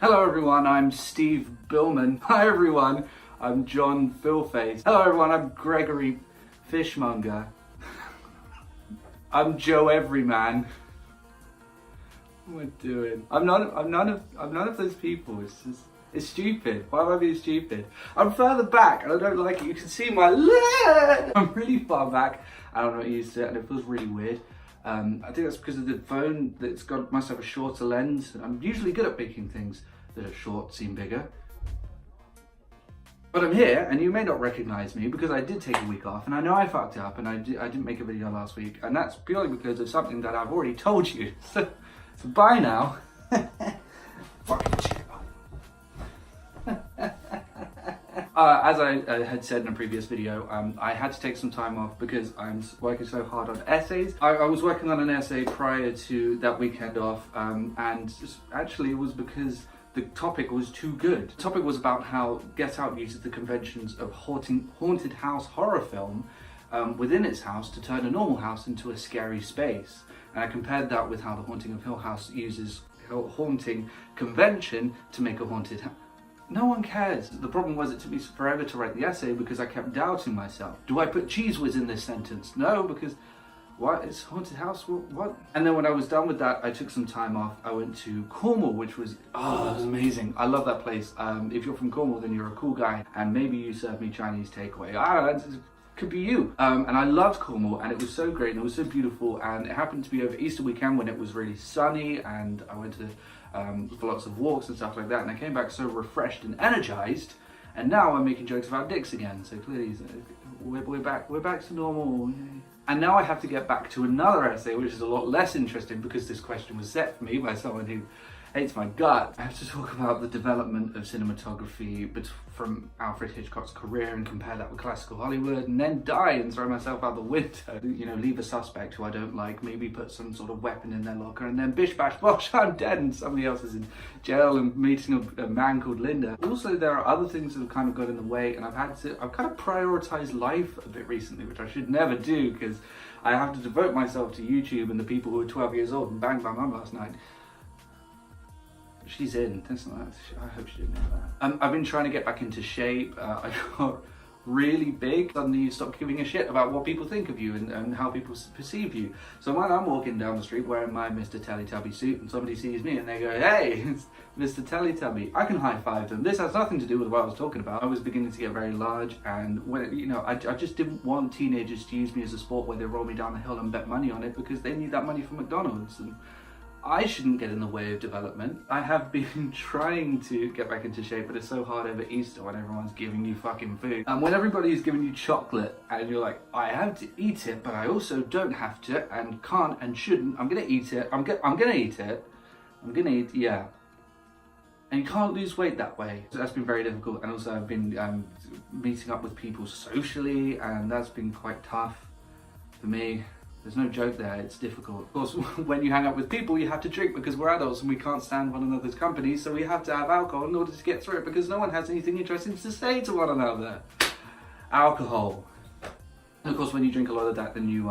Hello everyone, I'm Steve Billman. Hi everyone, I'm John Philface. Hello everyone, I'm Gregory Fishmonger. I'm Joe Everyman. What am I doing? I'm none of those people. It's stupid. Why am I being stupid? I'm further back and I don't like it. You can see my leg. I'm really far back. I don't know what used to it and it feels really weird. I think that's because of the phone that's must have a shorter lens. I'm usually good at making things that are short seem bigger. But I'm here and you may not recognize me because I did take a week off and I know I fucked up and I didn't make a video last week and that's purely because of something that I've already told you. So bye now. Fucking shit. As I had said in a previous video, I had to take some time off because I'm working so hard on essays. I was working on an essay prior to that weekend off, and actually it was because the topic was too good. The topic was about how Get Out uses the conventions of haunted house horror film within its house to turn a normal house into a scary space. And I compared that with how The Haunting of Hill House uses haunting convention to make a haunted house. No one cares. The problem was it took me forever to write the essay because I kept doubting myself. Do I put cheese whiz in this sentence? No, because what? It's haunted house? What? And then when I was done with that, I took some time off. I went to Cornwall, which was, it was amazing. I love that place. If you're from Cornwall, then you're a cool guy. And maybe you serve me Chinese takeaway. I don't know, it could be you. And I loved Cornwall and it was so great and it was so beautiful. And it happened to be over Easter weekend when it was really sunny and I went to for lots of walks and stuff like that, and I came back so refreshed and energized, and now I'm making jokes about dicks again, so clearly we're back to normal. And now I have to get back to another essay which is a lot less interesting because this question was set for me by someone who hates my gut. I have to talk about the development of cinematography from Alfred Hitchcock's career and compare that with classical Hollywood, and then die and throw myself out the window. You know, leave a suspect who I don't like, maybe put some sort of weapon in their locker, and then bish bash bosh, I'm dead and somebody else is in jail and meeting a man called Linda. Also, there are other things that have kind of got in the way, and I've kind of prioritized life a bit recently, which I should never do because I have to devote myself to YouTube and the people who are 12 years old and banged my mum last night. She's in, that's not, I hope she didn't know that. I've been trying to get back into shape. I got really big. Suddenly you stop giving a shit about what people think of you and how people perceive you. So when I'm walking down the street wearing my Mr. Teletubby suit and somebody sees me and they go, hey, it's Mr. Teletubby, I can high five them. This has nothing to do with what I was talking about. I was beginning to get very large and when I just didn't want teenagers to use me as a sport where they roll me down the hill and bet money on it because they need that money from McDonald's. And I shouldn't get in the way of development. I have been trying to get back into shape, but it's so hard over Easter when everyone's giving you fucking food. And when everybody's giving you chocolate and you're like, I have to eat it, but I also don't have to and can't and shouldn't. I'm gonna eat it. I'm gonna eat it. I'm gonna eat, yeah. And you can't lose weight that way. So that's been very difficult. And also I've been meeting up with people socially and that's been quite tough for me. There's no joke there, it's difficult. Of course, when you hang out with people, you have to drink because we're adults and we can't stand one another's company, so we have to have alcohol in order to get through it because no one has anything interesting to say to one another. Alcohol. And of course, when you drink a lot of that, then you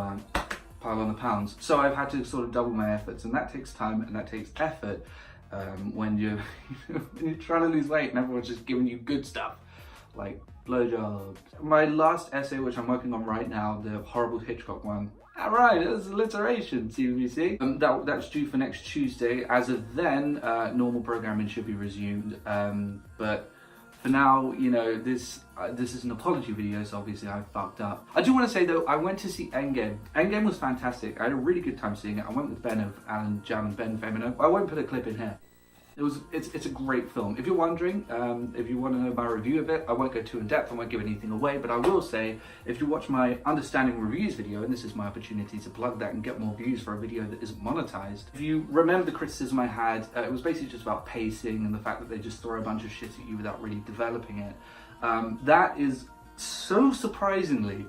pile on the pounds. So I've had to sort of double my efforts, and that takes time and that takes effort when you're trying to lose weight and everyone's just giving you good stuff, like blowjobs. My last essay, which I'm working on right now, the horrible Hitchcock one, right, that's alliteration, CBC. That's due for next Tuesday. As of then, normal programming should be resumed. But for now, you know, this is an apology video, so obviously I fucked up. I do want to say though, I went to see Endgame. Endgame was fantastic. I had a really good time seeing it. I went with Ben of Alan Jam and Ben Femino. I won't put a clip in here. It's a great film. If you're wondering, if you want to know my review of it, I won't go too in depth, I won't give anything away, but I will say, if you watch my Understanding Reviews video, and this is my opportunity to plug that and get more views for a video that isn't monetized. If you remember the criticism I had, it was basically just about pacing and the fact that they just throw a bunch of shit at you without really developing it. That is so surprisingly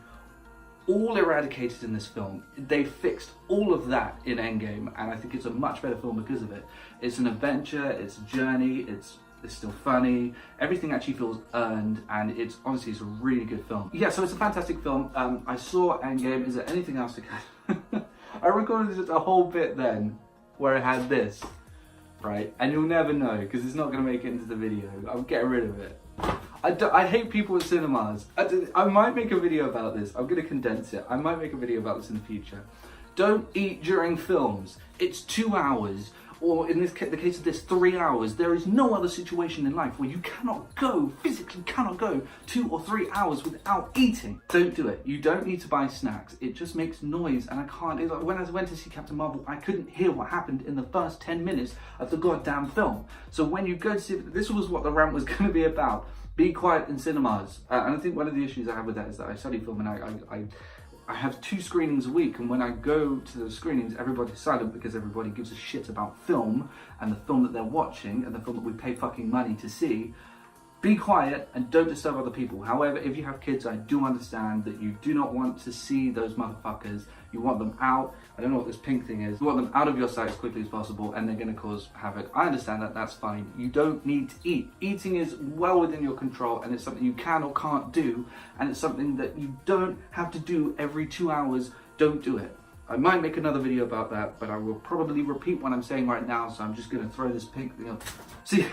all eradicated in this film. They fixed all of that in Endgame, and I think it's a much better film because of it. It's an adventure, it's a journey, it's still funny, everything actually feels earned, and it's honestly, it's a really good film. Yeah, so it's a fantastic film. I saw Endgame. Is there anything else to catch? I recorded a whole bit then where I had this. right? And you'll never know because it's not going to make it into the video. I'm getting rid of it. I hate people at cinemas. I might make a video about this. I'm going to condense it. I might make a video about this in the future. Don't eat during films. It's 2 hours. Or in the case of this, 3 hours. There is no other situation in life where you physically cannot go 2 or 3 hours without eating. Don't do it. You don't need to buy snacks. It just makes noise and I can't. Like when I went to see Captain Marvel, I couldn't hear what happened in the first 10 minutes of the goddamn film. So when you go to see, this was what the rant was going to be about. Be quiet in cinemas. And I think one of the issues I have with that is that I study film and I have 2 screenings a week, and when I go to the screenings, everybody's silent because everybody gives a shit about film and the film that they're watching and the film that we pay fucking money to see. Be quiet and don't disturb other people. However, if you have kids, I do understand that you do not want to see those motherfuckers. You want them out. I don't know what this pink thing is. You want them out of your sight as quickly as possible, and they're going to cause havoc. I understand that. That's fine. You don't need to eat. Eating is well within your control, and it's something you can or can't do, and it's something that you don't have to do every 2 hours. Don't do it. I might make another video about that, but I will probably repeat what I'm saying right now, so I'm just going to throw this pink thing up. See,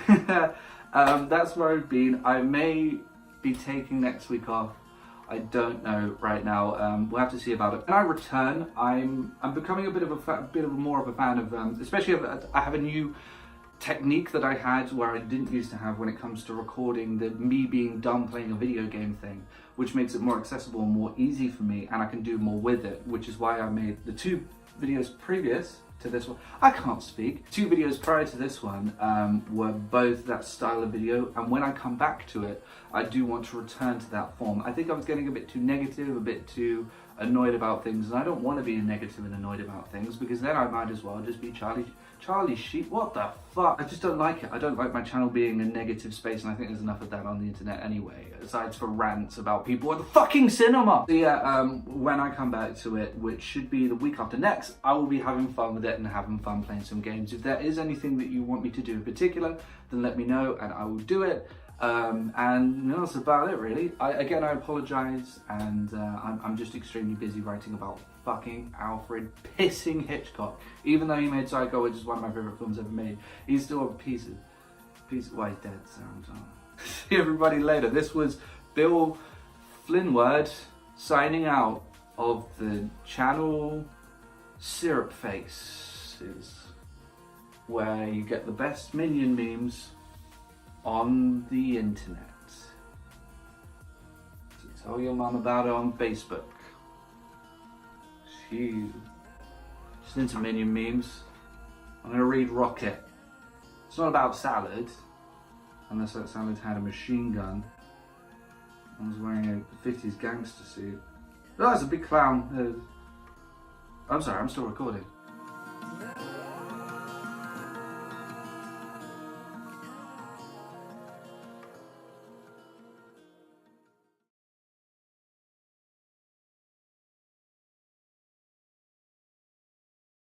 that's where I've been. I may be taking next week off. I don't know right now. We'll have to see about it. When I return, I'm becoming a bit more of a fan of, especially I have a new technique that I had where I didn't used to have when it comes to recording me being done playing a video game thing, which makes it more accessible and more easy for me, and I can do more with it, which is why I made the 2 videos previous to this one. I can't speak. 2 videos prior to this one were both that style of video, and when I come back to it, I do want to return to that form. I think I was getting a bit too negative, a bit too annoyed about things, and I don't want to be negative and annoyed about things because then I might as well just be Charlie Sheep. What the fuck? I just don't like it. I don't like my channel being a negative space, and I think there's enough of that on the internet anyway, aside for rants about people at the fucking cinema. So yeah, when I come back to it, which should be the week after next, I will be having fun with it and having fun playing some games. If there is anything that you want me to do in particular, then let me know and I will do it. And that's about it really. I apologize, and I'm just extremely busy writing about fucking Alfred pissing Hitchcock. Even though he made Psycho, which is one of my favourite films ever made, he's still a piece of, well, he's dead, so I'm sorry. See everybody later. This was Bill Flinward signing out of the channel Syrup Faces, where you get the best Minion memes on the internet. So tell your mum about it on Facebook. She's into Minion memes. I'm gonna read Rocket. It's not about salad, unless that salad had a machine gun. I was wearing a 50s gangster suit. Oh, that's a big clown. I'm sorry, I'm still recording.